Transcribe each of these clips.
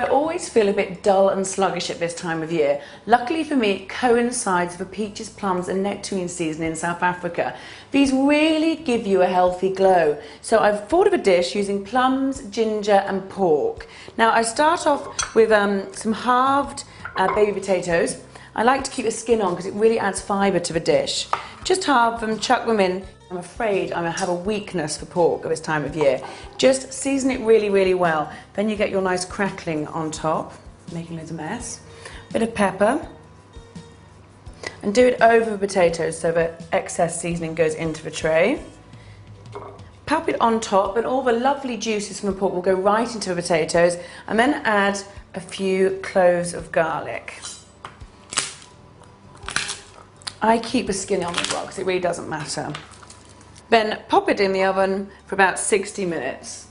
I always feel a bit dull and sluggish at this time of year. Luckily for me, it coincides with the peaches, plums and nectarine season in South Africa. These really give you a healthy glow. So I've thought of a dish using plums, ginger and pork. Now I start off with some halved baby potatoes. I like to keep the skin on because it really adds fibre to the dish. Just halve them, chuck them in. I'm afraid I have a weakness for pork at this time of year. Just season it really, really well. Then you get your nice crackling on top, making loads of mess. Bit of pepper. And do it over the potatoes so that excess seasoning goes into the tray. Pop it on top, and all the lovely juices from the pork will go right into the potatoes. And then add a few cloves of garlic. I keep the skin on as well because it really doesn't matter. Then pop it in the oven for about 60 minutes.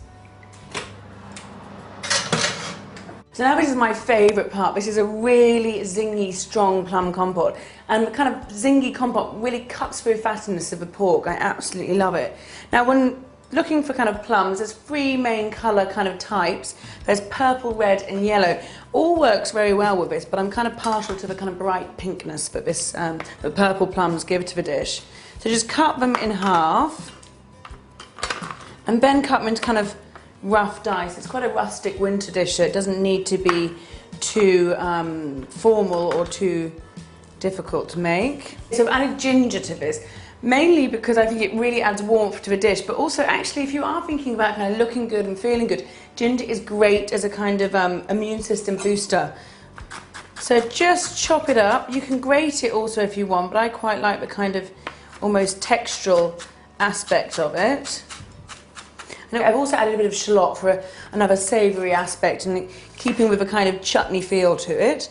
So now this is my favourite part. This is a really zingy, strong plum compote. And the kind of zingy compote really cuts through the fattiness of the pork. I absolutely love it. Now when looking for kind of plums, there's three main colour kind of types. There's purple, red and yellow. All works very well with this, but I'm kind of partial to the kind of bright pinkness that the purple plums give to the dish. So just cut them in half and then cut them into kind of rough dice. It's quite a rustic winter dish, so it doesn't need to be too formal or too difficult to make. So I've added ginger to this, mainly because I think it really adds warmth to the dish, but also actually if you are thinking about kind of looking good and feeling good, ginger is great as a kind of immune system booster. So just chop it up. You can grate it also if you want, but I quite like the kind of almost textural aspect of it. And I've also added a bit of shallot for another savoury aspect and keeping with a kind of chutney feel to it.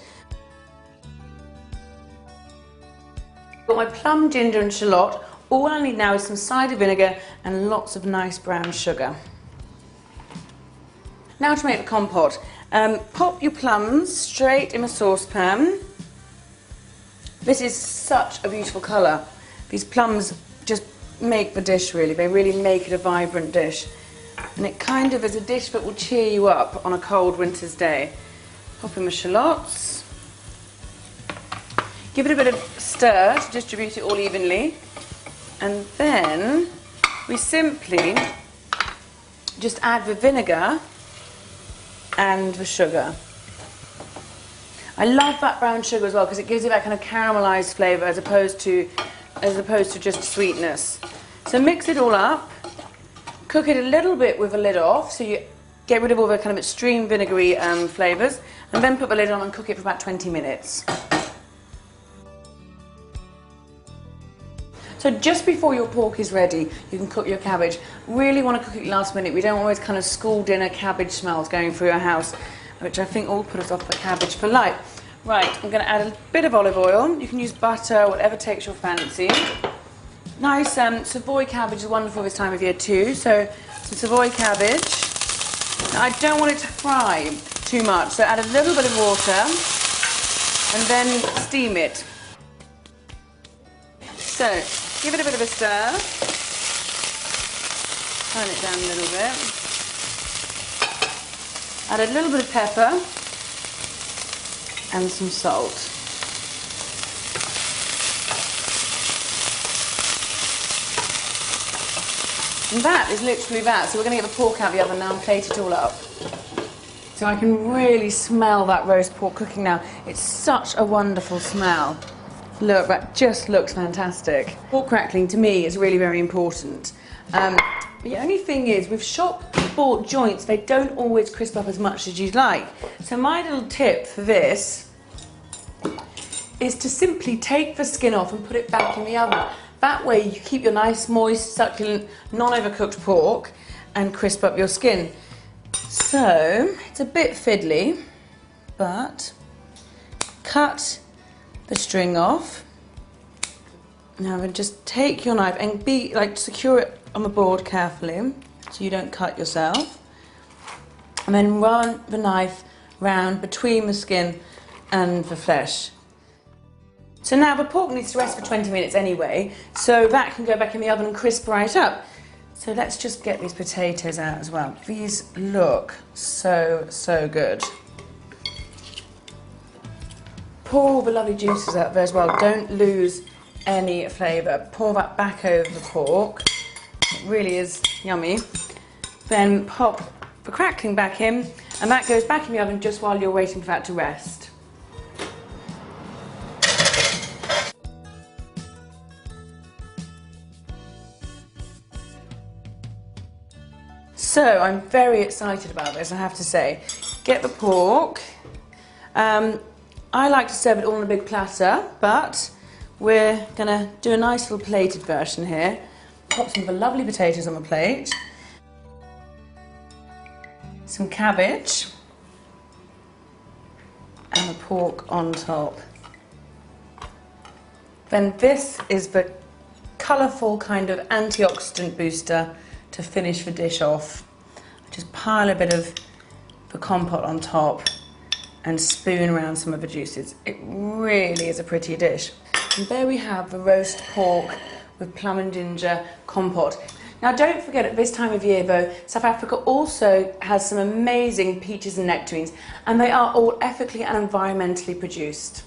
Got my plum, ginger and shallot. All I need now is some cider vinegar and lots of nice brown sugar. Now to make the compote. Pop your plums straight in a saucepan. This is such a beautiful colour. These plums just make the dish really. They really make it a vibrant dish. And it kind of is a dish that will cheer you up on a cold winter's day. Pop in the shallots. Give it a bit of stir to distribute it all evenly. And then we simply just add the vinegar and the sugar. I love that brown sugar as well because it gives it that kind of caramelised flavour as opposed to just sweetness. So mix it all up. Cook it a little bit with the lid off, so you get rid of all the kind of extreme vinegary flavours, and then put the lid on and cook it for about 20 minutes. So just before your pork is ready, you can cook your cabbage. Really want to cook it last minute. We don't always kind of school dinner cabbage smells going through your house, which I think all put us off the cabbage for life. Right, I'm going to add a bit of olive oil. You can use butter, whatever takes your fancy. Nice Savoy cabbage is wonderful this time of year too, so some Savoy cabbage. Now, I don't want it to fry too much, so add a little bit of water and then steam it. So give it a bit of a stir, turn it down a little bit, add a little bit of pepper and some salt. And that is literally that. So we're going to get the pork out of the oven now and plate it all up. So I can really smell that roast pork cooking now. It's such a wonderful smell. Look, that just looks fantastic. Pork crackling to me is really very important. The only thing is, with shop-bought joints, they don't always crisp up as much as you'd like. So my little tip for this is to simply take the skin off and put it back in the oven. That way you keep your nice, moist, succulent, non-overcooked pork and crisp up your skin. So, it's a bit fiddly, but cut the string off. Now then just take your knife and secure it on the board carefully so you don't cut yourself. And then run the knife round between the skin and the flesh. So now the pork needs to rest for 20 minutes anyway, so that can go back in the oven and crisp right up. So let's just get these potatoes out as well. These look so, so good. pour all the lovely juices out there as well. Don't lose any flavour. Pour that back over the pork. It really is yummy. Then pop the crackling back in, and that goes back in the oven just while you're waiting for that to rest. So I'm very excited about this, I have to say. Get the pork. I like to serve it all on a big platter, but we're gonna do a nice little plated version here. Pop some of the lovely potatoes on the plate. Some cabbage. And the pork on top. Then this is the colourful kind of antioxidant booster to finish the dish off. Just pile a bit of the compote on top and spoon around some of the juices. It really is a pretty dish. And there we have the roast pork with plum and ginger compote. Now don't forget, at this time of year though, South Africa also has some amazing peaches and nectarines, and they are all ethically and environmentally produced.